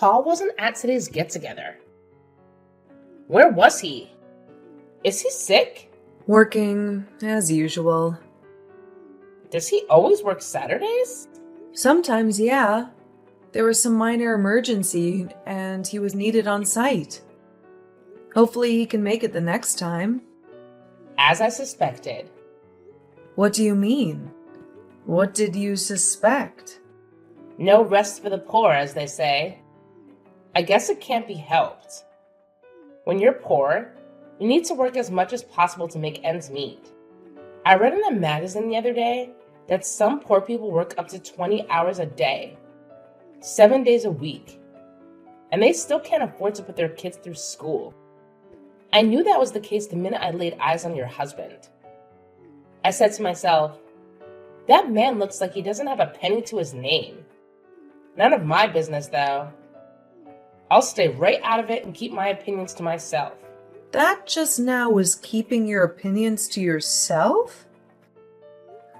Paul wasn't at today's get-together. Where was he? Is he sick? Working, as usual. Does he always work Saturdays? Sometimes, yeah. There was some minor emergency, and he was needed on site. Hopefully he can make it the next time. As I suspected. What do you mean? What did you suspect? No rest for the poor, as they say. I guess it can't be helped. When you're poor, you need to work as much as possible to make ends meet. I read in a magazine the other day that some poor people work up to 20 hours a day, 7 days a week, and they still can't afford to put their kids through school. I knew that was the case the minute I laid eyes on your husband. I said to myself, that man looks like he doesn't have a penny to his name. None of my business, though. I'll stay right out of it and keep my opinions to myself. That just now was keeping your opinions to yourself?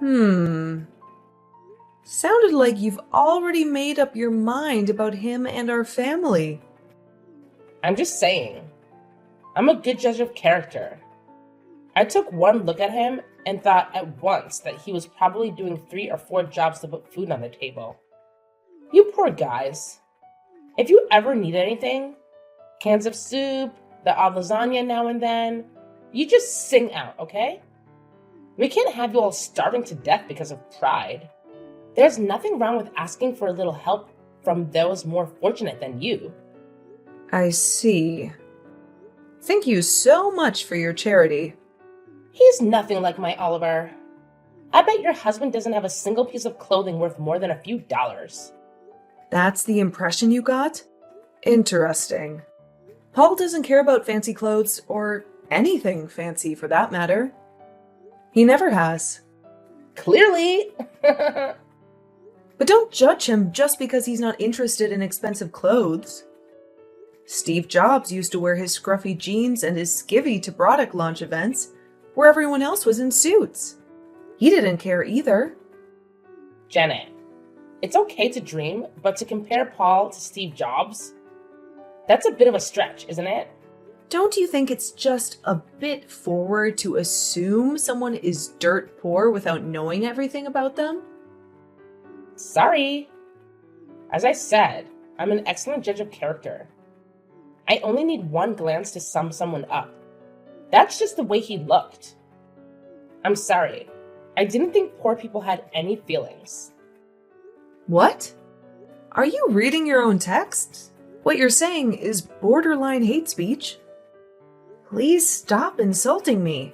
Sounded like you've already made up your mind about him and our family. I'm just saying. I'm a good judge of character. I took one look at him and thought at once that he was probably doing 3 or 4 jobs to put food on the table. You poor guys. If you ever need anything, cans of soup, the odd lasagna now and then, you just sing out, okay? We can't have you all starving to death because of pride. There's nothing wrong with asking for a little help from those more fortunate than you. I see. Thank you so much for your charity. He's nothing like my Oliver. I bet your husband doesn't have a single piece of clothing worth more than a few dollars. That's the impression you got? Interesting. Paul doesn't care about fancy clothes, or anything fancy for that matter. He never has. Clearly! But don't judge him just because he's not interested in expensive clothes. Steve Jobs used to wear his scruffy jeans and his skivvy to product launch events, where everyone else was in suits. He didn't care either. Janet, it's okay to dream, but to compare Paul to Steve Jobs, that's a bit of a stretch, isn't it? Don't you think it's just a bit forward to assume someone is dirt poor without knowing everything about them? Sorry. As I said, I'm an excellent judge of character. I only need one glance to sum someone up. That's just the way he looked. I'm sorry. I didn't think poor people had any feelings. What? Are you reading your own text? What you're saying is borderline hate speech. Please stop insulting me.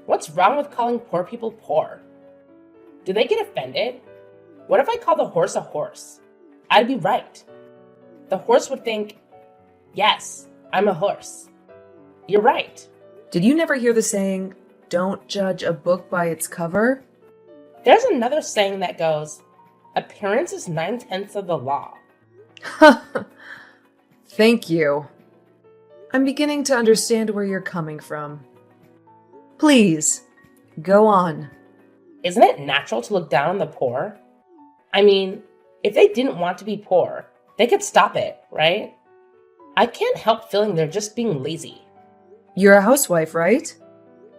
What's wrong with calling poor people poor? Do they get offended? What if I called a horse a horse? I'd be right. The horse would think, yes, I'm a horse. You're right. Did you never hear the saying, don't judge a book by its cover? There's another saying that goes, appearance is 9/10 of the law. Thank you. I'm beginning to understand where you're coming from. Please, go on. Isn't it natural to look down on the poor? I mean, if they didn't want to be poor, they could stop it, right? I can't help feeling they're just being lazy. You're a housewife, right?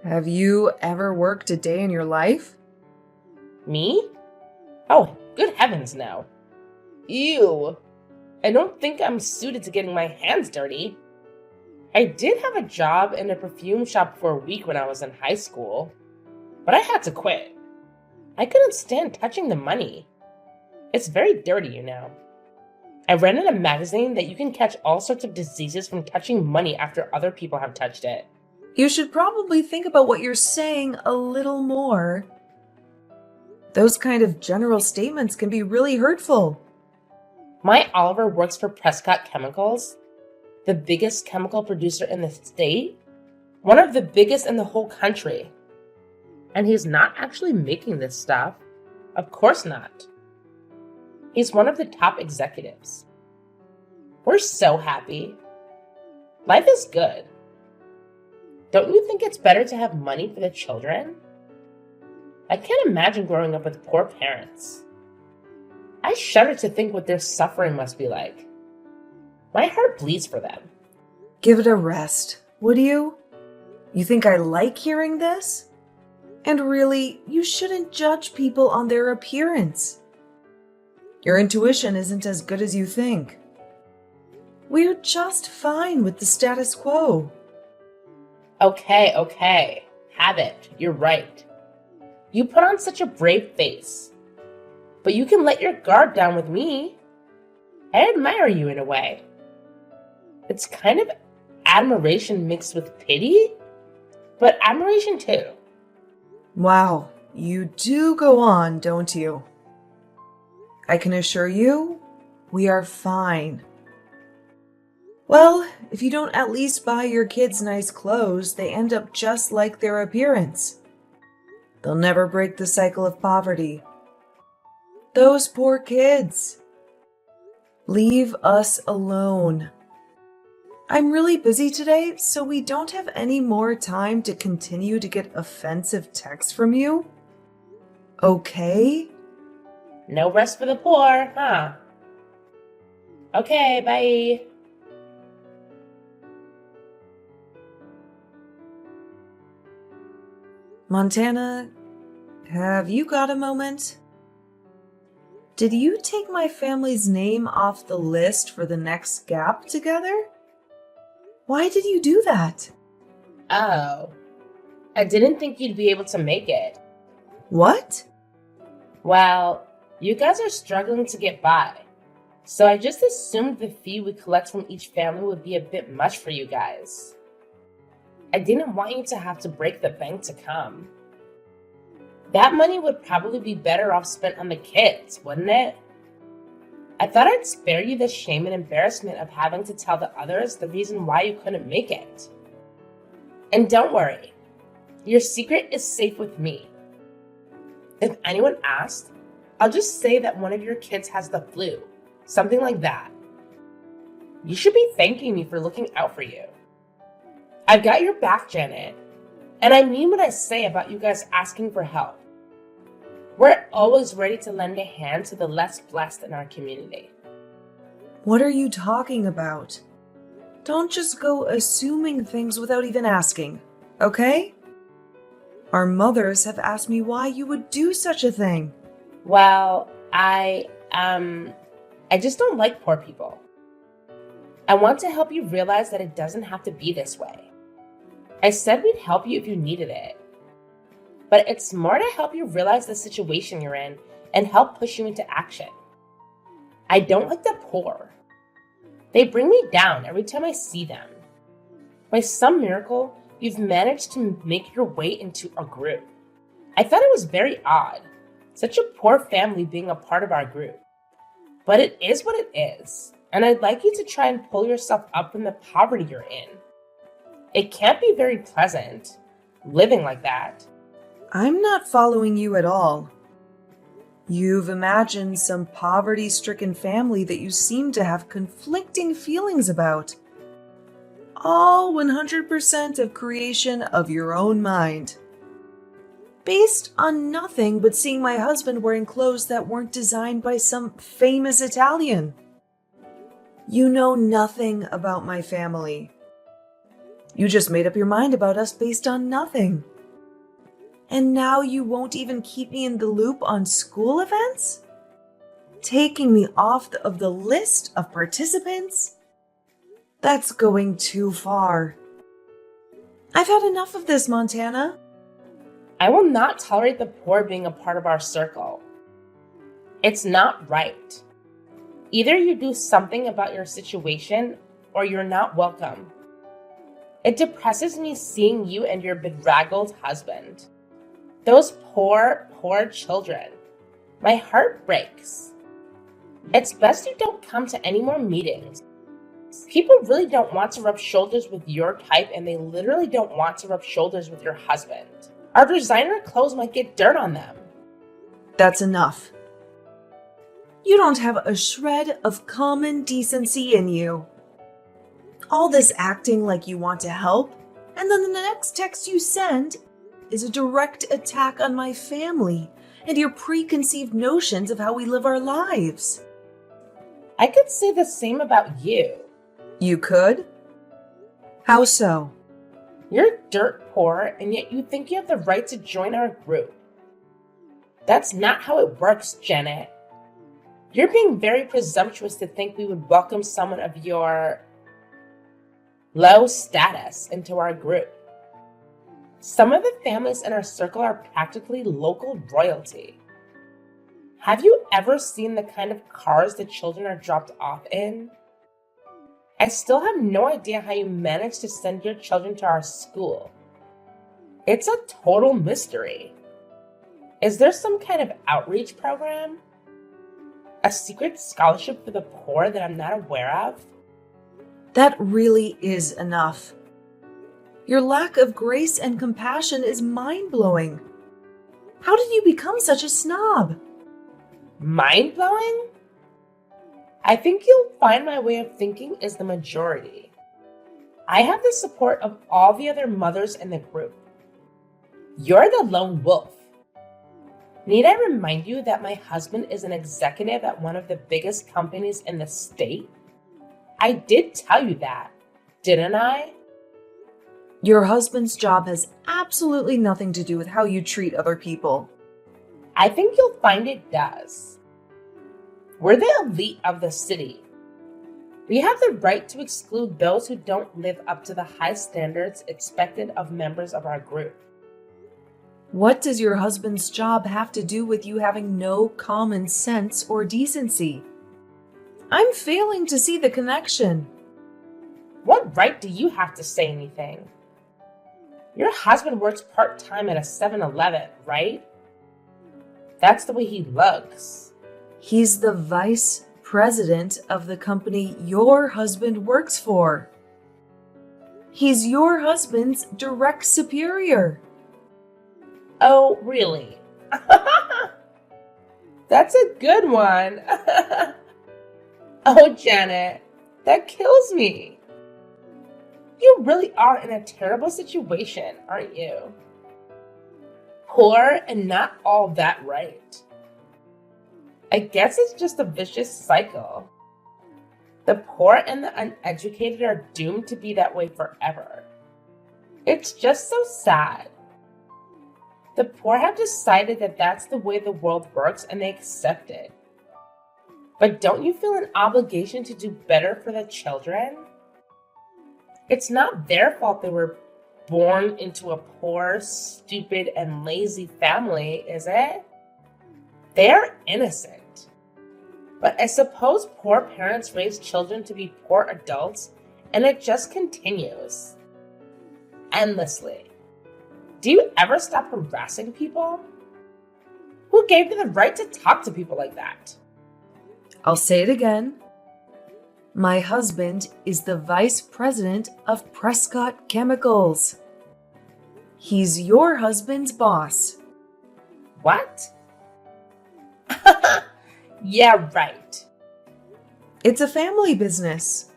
Have you ever worked a day in your life? Me? Oh, good heavens, no. Ew. I don't think I'm suited to getting my hands dirty. I did have a job in a perfume shop for a week when I was in high school, but I had to quit. I couldn't stand touching the money. It's very dirty, you know. I read in a magazine that you can catch all sorts of diseases from touching money after other people have touched it. You should probably think about what you're saying a little more. Those kind of general statements can be really hurtful. My Oliver works for Prescott Chemicals, the biggest chemical producer in the state, one of the biggest in the whole country. And he's not actually making this stuff. Of course not. He's one of the top executives. We're so happy. Life is good. Don't you think it's better to have money for the children? I can't imagine growing up with poor parents. I shudder to think what their suffering must be like. My heart bleeds for them. Give it a rest, would you? You think I like hearing this? And really, you shouldn't judge people on their appearance. Your intuition isn't as good as you think. We're just fine with the status quo. Okay. Have it. You're right. You put on such a brave face. But you can let your guard down with me. I admire you in a way. It's kind of admiration mixed with pity, but admiration too. Wow, you do go on, don't you? I can assure you, we are fine. Well, if you don't at least buy your kids nice clothes, they end up just like their appearance. They'll never break the cycle of poverty. Those poor kids. Leave us alone. I'm really busy today, so we don't have any more time to continue to get offensive texts from you. Okay? No rest for the poor, huh? Okay, bye. Montana, have you got a moment? Did you take my family's name off the list for the next gap together? Why did you do that? Oh, I didn't think you'd be able to make it. What? Well, you guys are struggling to get by, so I just assumed the fee we collect from each family would be a bit much for you guys. I didn't want you to have to break the bank to come. That money would probably be better off spent on the kids, wouldn't it? I thought I'd spare you the shame and embarrassment of having to tell the others the reason why you couldn't make it. And don't worry, your secret is safe with me. If anyone asks, I'll just say that one of your kids has the flu, something like that. You should be thanking me for looking out for you. I've got your back, Janet, and I mean what I say about you guys asking for help. We're always ready to lend a hand to the less blessed in our community. What are you talking about? Don't just go assuming things without even asking, okay? Our mothers have asked me why you would do such a thing. Well, I just don't like poor people. I want to help you realize that it doesn't have to be this way. I said we'd help you if you needed it. But it's more to help you realize the situation you're in and help push you into action. I don't like the poor. They bring me down every time I see them. By some miracle, you've managed to make your way into a group. I thought it was very odd, such a poor family being a part of our group. But it is what it is, and I'd like you to try and pull yourself up from the poverty you're in. It can't be very pleasant, living like that. I'm not following you at all. You've imagined some poverty-stricken family that you seem to have conflicting feelings about. All 100% of creation of your own mind. Based on nothing but seeing my husband wearing clothes that weren't designed by some famous Italian. You know nothing about my family. You just made up your mind about us based on nothing. And now you won't even keep me in the loop on school events? Taking me off of the list of participants? That's going too far. I've had enough of this, Montana. I will not tolerate the poor being a part of our circle. It's not right. Either you do something about your situation or you're not welcome. It depresses me seeing you and your bedraggled husband. Those poor children. My heart breaks. It's best you don't come to any more meetings. People really don't want to rub shoulders with your type, and they literally don't want to rub shoulders with your husband. Our designer clothes might get dirt on them. That's enough. You don't have a shred of common decency in you. All this acting like you want to help, and then the next text you send is a direct attack on my family and your preconceived notions of how we live our lives. I could say the same about you. You could? How so? You're dirt poor, and yet you think you have the right to join our group. That's not how it works, Janet. You're being very presumptuous to think we would welcome someone of your low status into our group. Some of the families in our circle are practically local royalty. Have you ever seen the kind of cars the children are dropped off in? I still have no idea how you managed to send your children to our school. It's a total mystery. Is there some kind of outreach program? A secret scholarship for the poor that I'm not aware of? That really is enough. Your lack of grace and compassion is mind-blowing. How did you become such a snob? Mind-blowing? I think you'll find my way of thinking is the majority. I have the support of all the other mothers in the group. You're the lone wolf. Need I remind you that my husband is an executive at one of the biggest companies in the state? I did tell you that, didn't I? Your husband's job has absolutely nothing to do with how you treat other people. I think you'll find it does. We're the elite of the city. We have the right to exclude those who don't live up to the high standards expected of members of our group. What does your husband's job have to do with you having no common sense or decency? I'm failing to see the connection. What right do you have to say anything? Your husband works part-time at a 7-Eleven, right? That's the way he looks. He's the vice president of the company your husband works for. He's your husband's direct superior. Oh, really? That's a good one. Oh, Janet, that kills me. You really are in a terrible situation, aren't you? Poor and not all that right. I guess it's just a vicious cycle. The poor and the uneducated are doomed to be that way forever. It's just so sad. The poor have decided that that's the way the world works and they accept it. But don't you feel an obligation to do better for the children? It's not their fault they were born into a poor, stupid, and lazy family, is it? They're innocent. But I suppose poor parents raise children to be poor adults, and it just continues. Endlessly. Do you ever stop harassing people? Who gave you the right to talk to people like that? I'll say it again. My husband is the vice president of Prescott Chemicals. He's your husband's boss. What? Yeah, right. It's a family business.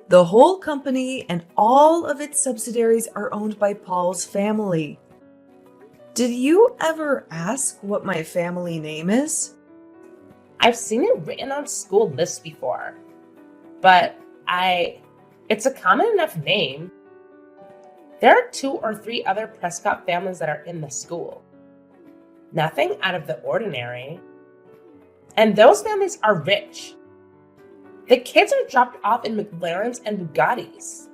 The whole company and all of its subsidiaries are owned by Paul's family. Did you ever ask what my family name is? I've seen it written on school lists before, but it's a common enough name. There are 2 or 3 other Prescott families that are in the school. Nothing out of the ordinary. And those families are rich. The kids are dropped off in McLarens and Bugattis.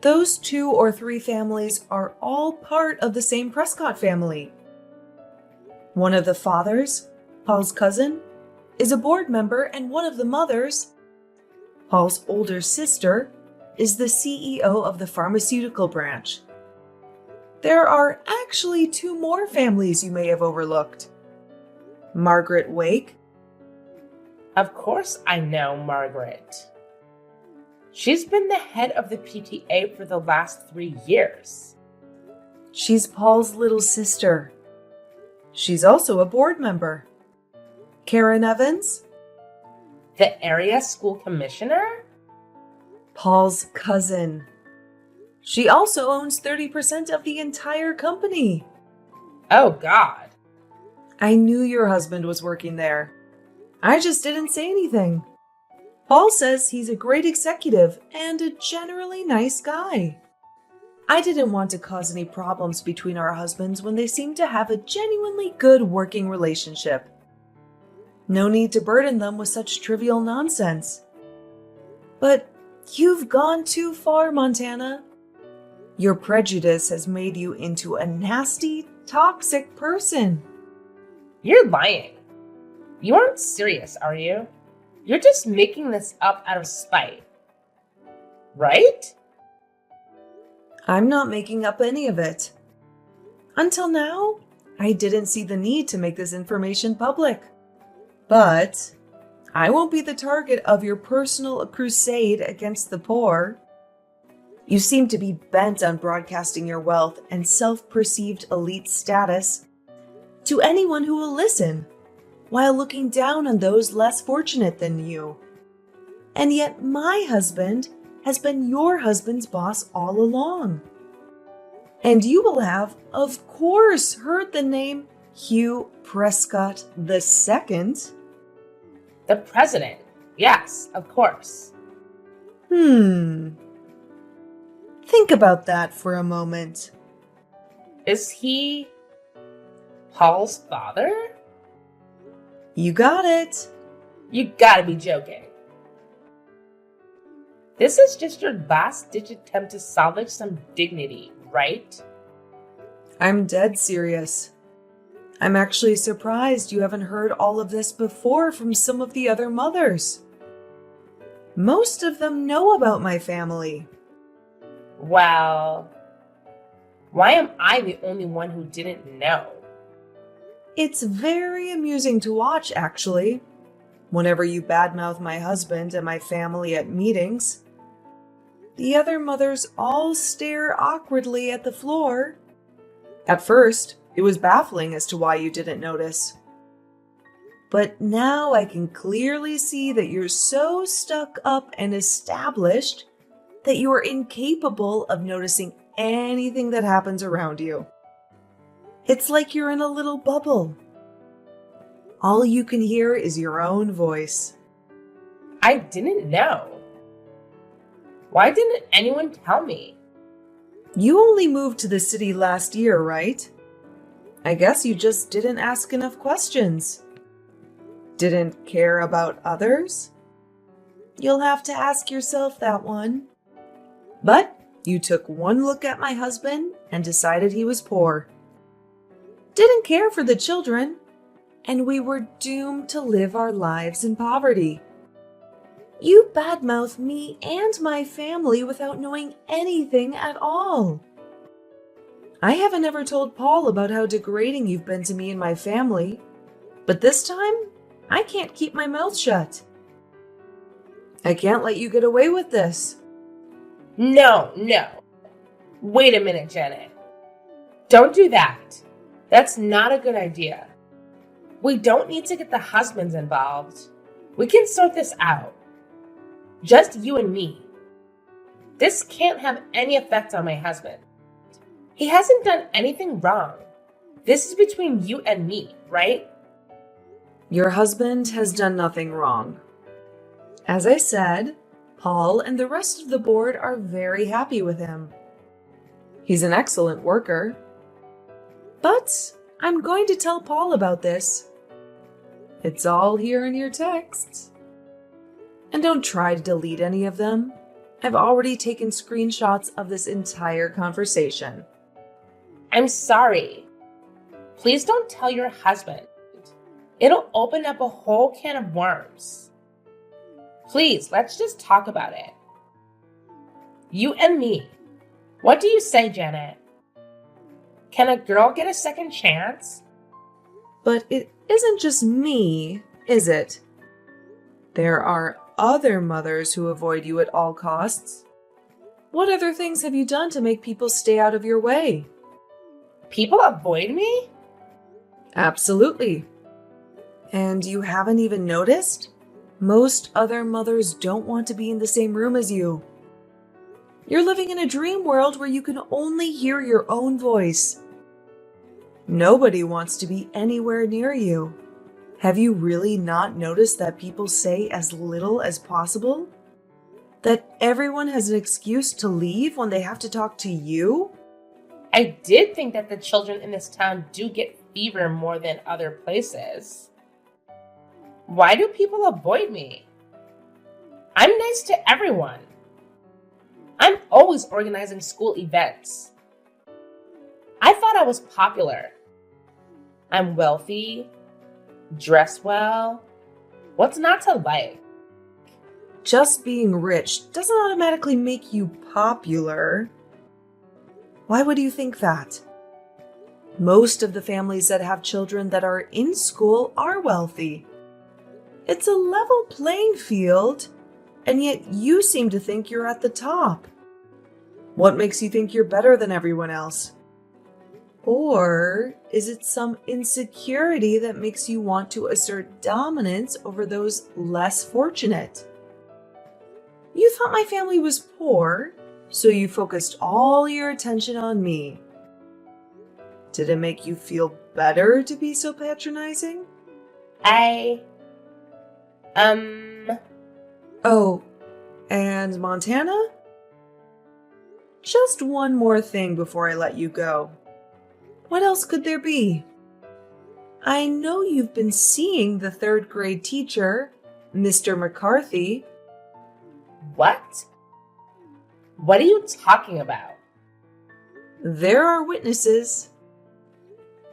Those 2 or 3 families are all part of the same Prescott family. One of the fathers, Paul's cousin, is a board member, and one of the mothers, Paul's older sister, is the CEO of the pharmaceutical branch. There are actually 2 more families you may have overlooked. Margaret Wake. Of course I know Margaret. She's been the head of the PTA for the last 3 years. She's Paul's little sister. She's also a board member. Karen Evans. The area school commissioner? Paul's cousin. She also owns 30% of the entire company. Oh, God. I knew your husband was working there. I just didn't say anything. Paul says he's a great executive and a generally nice guy. I didn't want to cause any problems between our husbands when they seem to have a genuinely good working relationship. No need to burden them with such trivial nonsense. But you've gone too far, Montana. Your prejudice has made you into a nasty, toxic person. You're lying. You aren't serious, are you? You're just making this up out of spite. Right? I'm not making up any of it. Until now, I didn't see the need to make this information public. But I won't be the target of your personal crusade against the poor. You seem to be bent on broadcasting your wealth and self-perceived elite status to anyone who will listen, while looking down on those less fortunate than you. And yet my husband has been your husband's boss all along. And you will have, of course, heard the name Hugh Prescott II. The president. Yes, of course. Think about that for a moment. Is he Paul's father? You got it. You gotta be joking. This is just your last-ditch attempt to salvage some dignity, right? I'm dead serious. I'm actually surprised you haven't heard all of this before from some of the other mothers. Most of them know about my family. Well, why am I the only one who didn't know? It's very amusing to watch, actually. Whenever you badmouth my husband and my family at meetings, the other mothers all stare awkwardly at the floor. At first, it was baffling as to why you didn't notice. But now I can clearly see that you're so stuck up and established that you are incapable of noticing anything that happens around you. It's like you're in a little bubble. All you can hear is your own voice. I didn't know. Why didn't anyone tell me? You only moved to the city last year, right? I guess you just didn't ask enough questions. Didn't care about others? You'll have to ask yourself that one. But you took one look at my husband and decided he was poor. Didn't care for the children, and we were doomed to live our lives in poverty. You badmouth me and my family without knowing anything at all. I haven't ever told Paul about how degrading you've been to me and my family, but this time, I can't keep my mouth shut. I can't let you get away with this. No. Wait a minute, Janet. Don't do that. That's not a good idea. We don't need to get the husbands involved. We can sort this out. Just you and me. This can't have any effect on my husband. He hasn't done anything wrong. This is between you and me, right? Your husband has done nothing wrong. As I said, Paul and the rest of the board are very happy with him. He's an excellent worker. But I'm going to tell Paul about this. It's all here in your texts. And don't try to delete any of them. I've already taken screenshots of this entire conversation. I'm sorry. Please don't tell your husband. It'll open up a whole can of worms. Please, let's just talk about it. You and me. What do you say, Janet? Can a girl get a second chance? But it isn't just me, is it? There are other mothers who avoid you at all costs. What other things have you done to make people stay out of your way? People avoid me? Absolutely. And you haven't even noticed? Most other mothers don't want to be in the same room as you. You're living in a dream world where you can only hear your own voice. Nobody wants to be anywhere near you. Have you really not noticed that people say as little as possible? That everyone has an excuse to leave when they have to talk to you? I did think that the children in this town do get fever more than other places. Why do people avoid me? I'm nice to everyone. I'm always organizing school events. I thought I was popular. I'm wealthy, dress well. What's not to like? Just being rich doesn't automatically make you popular. Why would you think that? Most of the families that have children that are in school are wealthy. It's a level playing field, and yet you seem to think you're at the top. What makes you think you're better than everyone else? Or is it some insecurity that makes you want to assert dominance over those less fortunate? You thought my family was poor, so you focused all your attention on me. Did it make you feel better to be so patronizing? Oh, and Montana? Just one more thing before I let you go. What else could there be? I know you've been seeing the third grade teacher, Mr. McCarthy. What? What are you talking about? There are witnesses.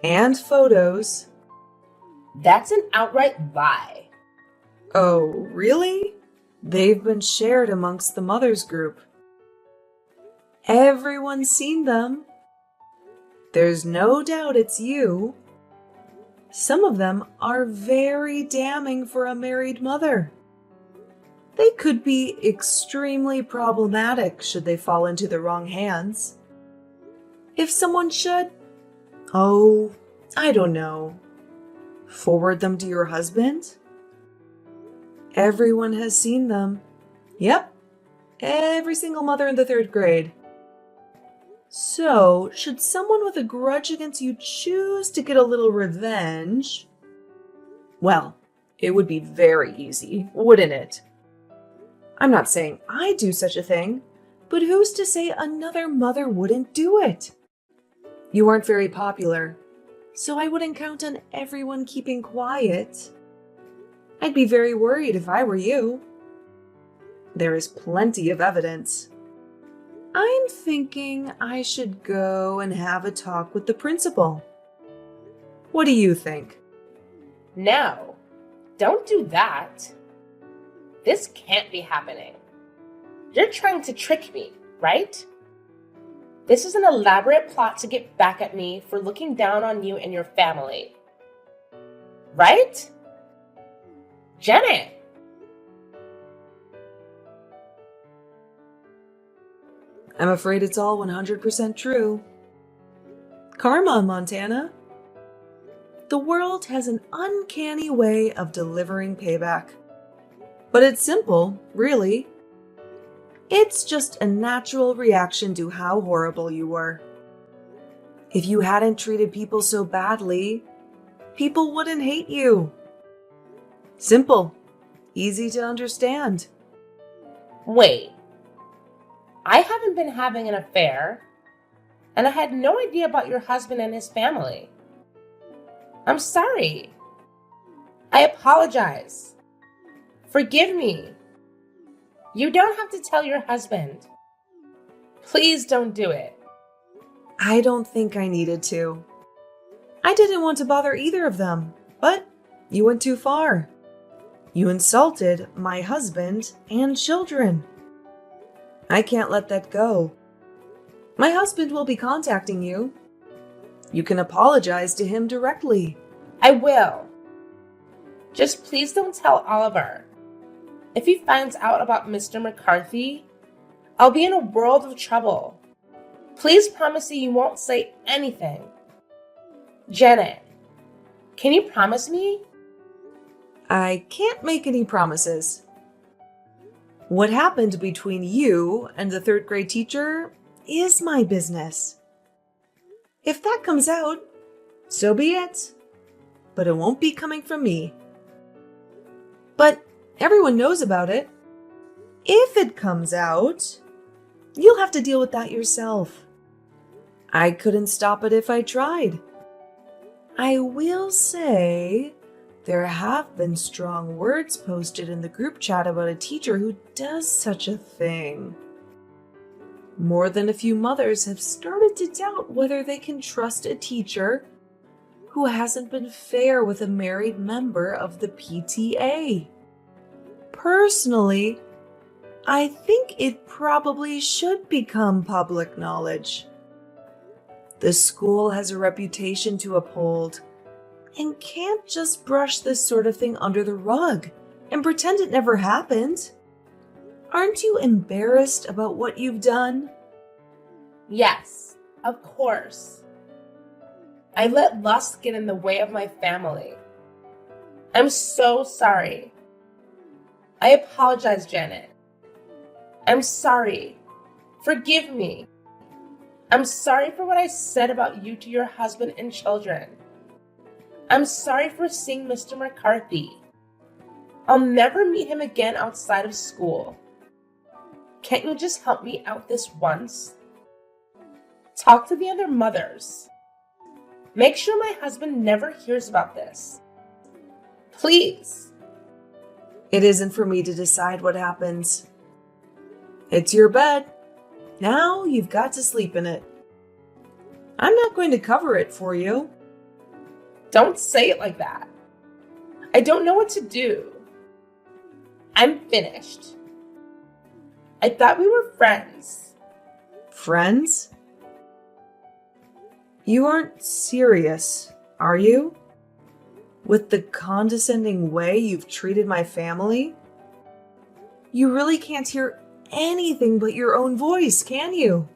And photos. That's an outright lie. Oh, really? They've been shared amongst the mothers group. Everyone's seen them. There's no doubt it's you. Some of them are very damning for a married mother. They could be extremely problematic should they fall into the wrong hands. If someone should, I don't know, forward them to your husband? Everyone has seen them. Yep, every single mother in the third grade. So, should someone with a grudge against you choose to get a little revenge, well, it would be very easy, wouldn't it? I'm not saying I'd do such a thing, but who's to say another mother wouldn't do it? You aren't very popular, so I wouldn't count on everyone keeping quiet. I'd be very worried if I were you. There is plenty of evidence. I'm thinking I should go and have a talk with the principal. What do you think? No, don't do that. This can't be happening. You're trying to trick me, right? This is an elaborate plot to get back at me for looking down on you and your family. Right? Janet! I'm afraid it's all 100% true. Karma, Montana. The world has an uncanny way of delivering payback. But it's simple, really. It's just a natural reaction to how horrible you were. If you hadn't treated people so badly, people wouldn't hate you. Simple, easy to understand. Wait. I haven't been having an affair, and I had no idea about your husband and his family. I'm sorry. I apologize. Forgive me. You don't have to tell your husband. Please don't do it. I don't think I needed to. I didn't want to bother either of them, but you went too far. You insulted my husband and children. I can't let that go. My husband will be contacting you. You can apologize to him directly. I will. Just please don't tell Oliver. If he finds out about Mr. McCarthy, I'll be in a world of trouble. Please promise me you won't say anything. Janet, can you promise me? I can't make any promises. What happened between you and the third grade teacher is my business. If that comes out, so be it. But it won't be coming from me. Everyone knows about it. If it comes out, you'll have to deal with that yourself. I couldn't stop it if I tried. I will say there have been strong words posted in the group chat about a teacher who does such a thing. More than a few mothers have started to doubt whether they can trust a teacher who hasn't been fair with a married member of the PTA. Personally, I think it probably should become public knowledge. The school has a reputation to uphold and can't just brush this sort of thing under the rug and pretend it never happened. Aren't you embarrassed about what you've done? Yes, of course. I let lust get in the way of my family. I'm so sorry. I apologize, Janet. I'm sorry. Forgive me. I'm sorry for what I said about you to your husband and children. I'm sorry for seeing Mr. McCarthy. I'll never meet him again outside of school. Can't you just help me out this once? Talk to the other mothers. Make sure my husband never hears about this. Please. It isn't for me to decide what happens. It's your bed. Now you've got to sleep in it. I'm not going to cover it for you. Don't say it like that. I don't know what to do. I'm finished. I thought we were friends. Friends? You aren't serious, are you? With the condescending way you've treated my family? You really can't hear anything but your own voice, can you?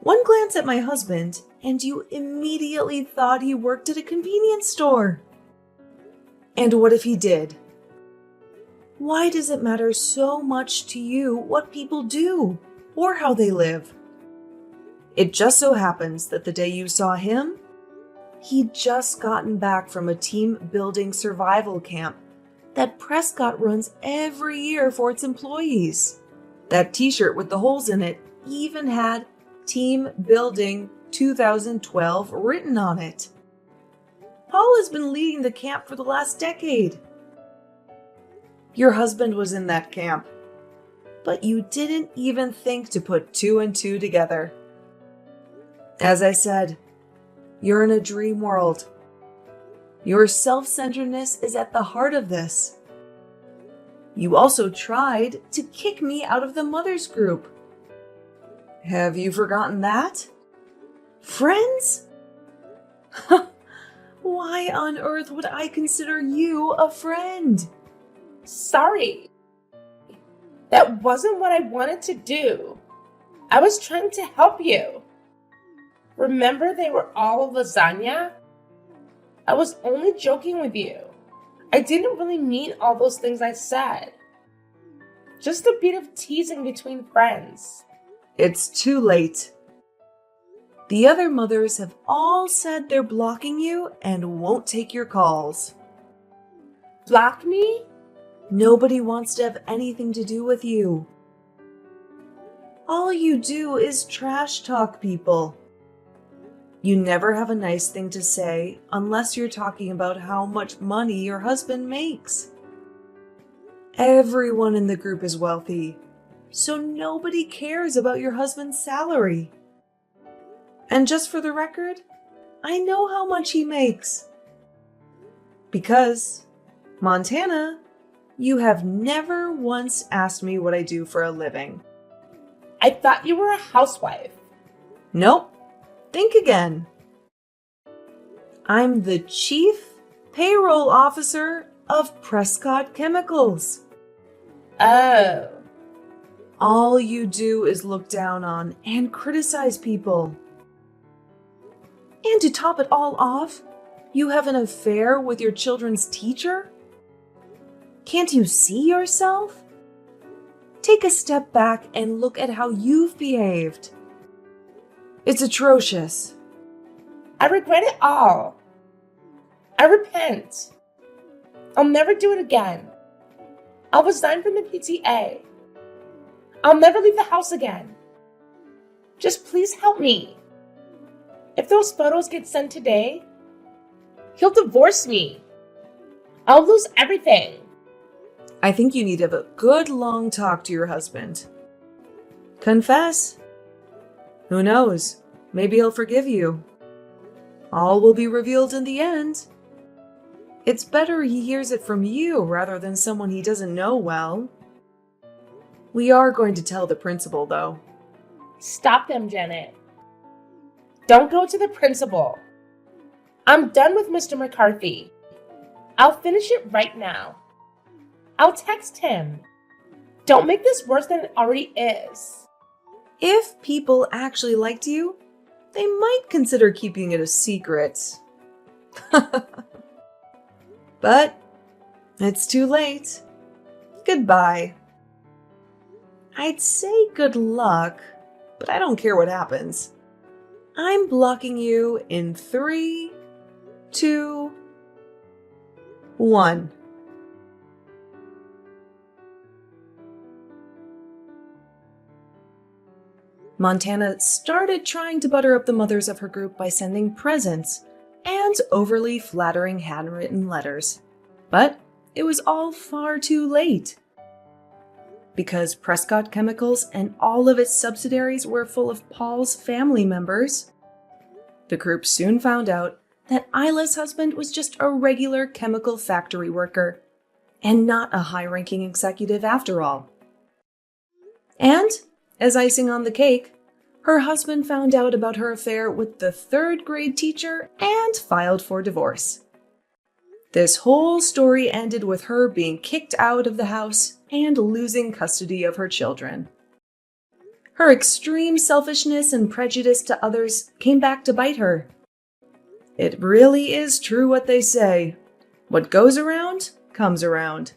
One glance at my husband, and you immediately thought he worked at a convenience store. And what if he did? Why does it matter so much to you what people do or how they live? It just so happens that the day you saw him, he'd just gotten back from a team-building survival camp that Prescott runs every year for its employees. That t-shirt with the holes in it even had Team Building 2012 written on it. Paul has been leading the camp for the last decade. Your husband was in that camp, but you didn't even think to put two and two together. As I said, you're in a dream world. Your self-centeredness is at the heart of this. You also tried to kick me out of the mothers group. Have you forgotten that? Friends? Why on earth would I consider you a friend? Sorry. That wasn't what I wanted to do. I was trying to help you. Remember they were all lasagna? I was only joking with you. I didn't really mean all those things I said. Just a bit of teasing between friends. It's too late. The other mothers have all said they're blocking you and won't take your calls. Block me? Nobody wants to have anything to do with you. All you do is trash talk people. You never have a nice thing to say unless you're talking about how much money your husband makes. Everyone in the group is wealthy, so nobody cares about your husband's salary. And just for the record, I know how much he makes. Because, Montana, you have never once asked me what I do for a living. I thought you were a housewife. Nope. Think again. I'm the Chief Payroll Officer of Prescott Chemicals. Oh. All you do is look down on and criticize people. And to top it all off, you have an affair with your children's teacher? Can't you see yourself? Take a step back and look at how you've behaved. It's atrocious. I regret it all. I repent. I'll never do it again. I'll resign from the PTA. I'll never leave the house again. Just please help me. If those photos get sent today, he'll divorce me. I'll lose everything. I think you need to have a good long talk to your husband. Confess. Who knows? Maybe he'll forgive you. All will be revealed in the end. It's better he hears it from you rather than someone he doesn't know well. We are going to tell the principal, though. Stop them, Janet. Don't go to the principal. I'm done with Mr. McCarthy. I'll finish it right now. I'll text him. Don't make this worse than it already is. If people actually liked you, they might consider keeping it a secret. But it's too late. Goodbye. I'd say good luck, but I don't care what happens. I'm blocking you in 3, 2, 1. Montana started trying to butter up the mothers of her group by sending presents and overly flattering handwritten letters. But it was all far too late. Because Prescott Chemicals and all of its subsidiaries were full of Paul's family members, the group soon found out that Isla's husband was just a regular chemical factory worker and not a high-ranking executive after all. And, as icing on the cake, her husband found out about her affair with the 3rd grade teacher and filed for divorce. This whole story ended with her being kicked out of the house and losing custody of her children. Her extreme selfishness and prejudice to others came back to bite her. It really is true what they say. What goes around, comes around.